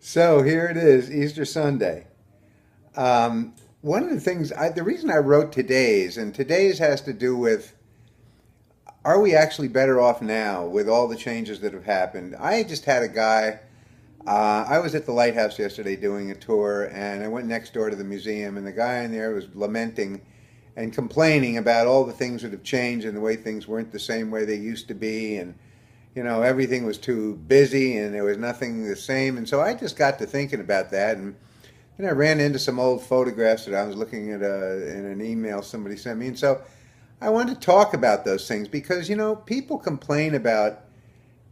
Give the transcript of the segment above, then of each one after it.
So here it is, Easter Sunday. One of the things, the reason I wrote today's, and today's has to do with, are we actually better off now with all the changes that have happened? I just had a guy, I was at the lighthouse yesterday doing a tour, and I went next door to the museum, and the guy in there was lamenting and complaining about all the things that have changed and the way things weren't the same way they used to be, and everything was too busy and there was nothing the same. And so I just got to thinking about that, and I ran into some old photographs that I was looking at in an email somebody sent me. And so I wanted to talk about those things because, people complain about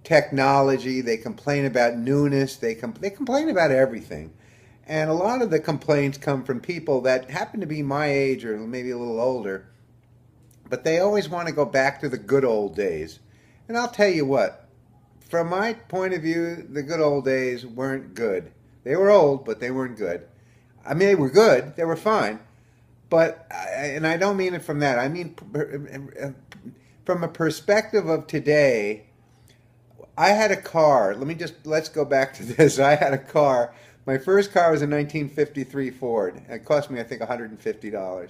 technology, they complain about newness, they complain about everything. And a lot of the complaints come from people that happen to be my age or maybe a little older, but they always want to go back to the good old days. And I'll tell you what, from my point of view, the good old days weren't good. They were old, but they weren't good. I mean, they were good, they were fine, but, and I don't mean it from that, I mean from a perspective of today. I had a car, let's go back to this. I had a car, my first car was a 1953 Ford. It cost me, I think, $150.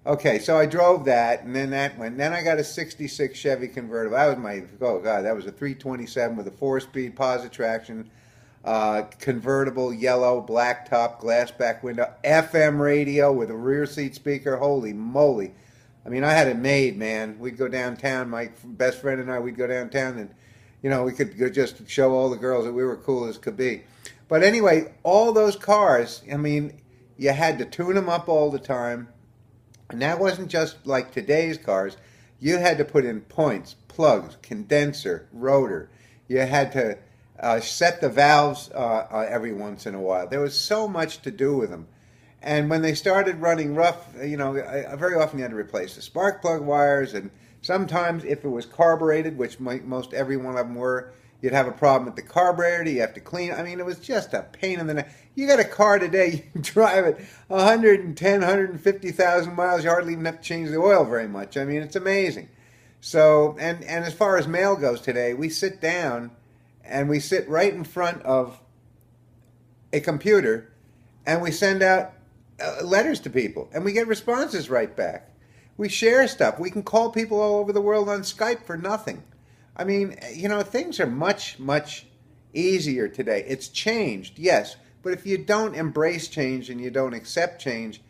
Okay, so I drove that, and then that went. Then I got a '66 Chevy convertible. That was oh God, that was a 327 with a 4-speed positive traction, convertible, yellow, black top, glass back window, FM radio with a rear seat speaker. Holy moly! I mean, I had it made, man. We'd go downtown. My best friend and I, we'd go downtown, and we could just show all the girls that we were cool as could be. But anyway, all those cars. I mean, you had to tune them up all the time. And that wasn't just like today's cars. You had to put in points, plugs, condenser, rotor. You had to set the valves every once in a while. There was so much to do with them. And when they started running rough, very often you had to replace the spark plug wires. And sometimes if it was carbureted, which most every one of them were, you'd have a problem with the carburetor. You have to clean. I mean, it was just a pain in the neck. You got a car today, you drive it 110, 150,000 miles. You hardly even have to change the oil very much. I mean, it's amazing. So, and as far as mail goes today, we sit down and we sit right in front of a computer and we send out letters to people and we get responses right back. We share stuff. We can call people all over the world on Skype for nothing. I mean, things are much, much easier today. It's changed, yes, but if you don't embrace change and you don't accept change,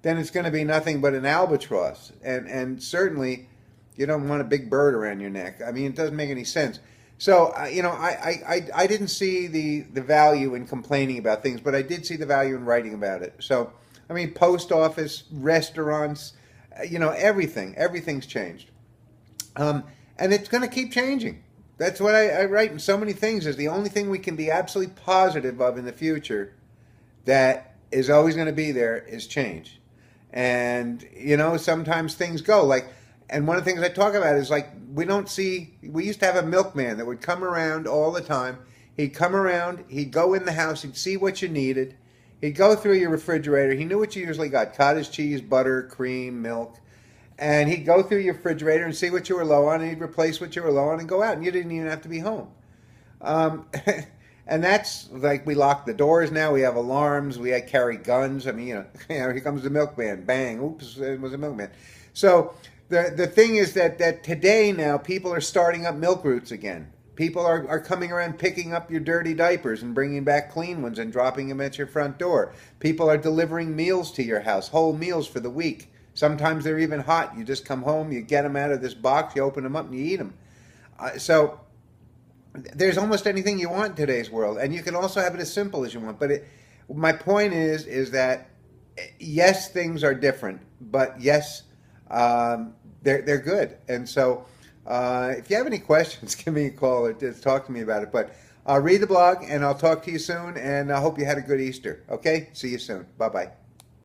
then it's going to be nothing but an albatross. And certainly, you don't want a big bird around your neck. I mean, it doesn't make any sense. So, I didn't see the value in complaining about things, but I did see the value in writing about it. So, I mean, post office, restaurants, everything's changed. And it's going to keep changing. That's what I write in so many things, is the only thing we can be absolutely positive of in the future that is always going to be there is change. And, sometimes things go like, and one of the things I talk about is like, we used to have a milkman that would come around all the time. He'd come around, he'd go in the house, he'd see what you needed. He'd go through your refrigerator. He knew what you usually got: cottage cheese, butter, cream, milk. And he'd go through your refrigerator and see what you were low on, and he'd replace what you were low on and go out, and you didn't even have to be home. And that's like, we lock the doors now. We have alarms. We carry guns. I mean, here comes the milkman. Bang! Oops, it was a milkman. So the thing is that today now people are starting up milk routes again. People are coming around picking up your dirty diapers and bringing back clean ones and dropping them at your front door. People are delivering meals to your house, whole meals for the week. Sometimes they're even hot. You just come home, you get them out of this box, you open them up, and you eat them. So there's almost anything you want in today's world, and you can also have it as simple as you want. But my point is that yes, things are different, but yes, they're good. And so if you have any questions, give me a call or just talk to me about it. But read the blog, and I'll talk to you soon. And I hope you had a good Easter. Okay, see you soon. Bye bye.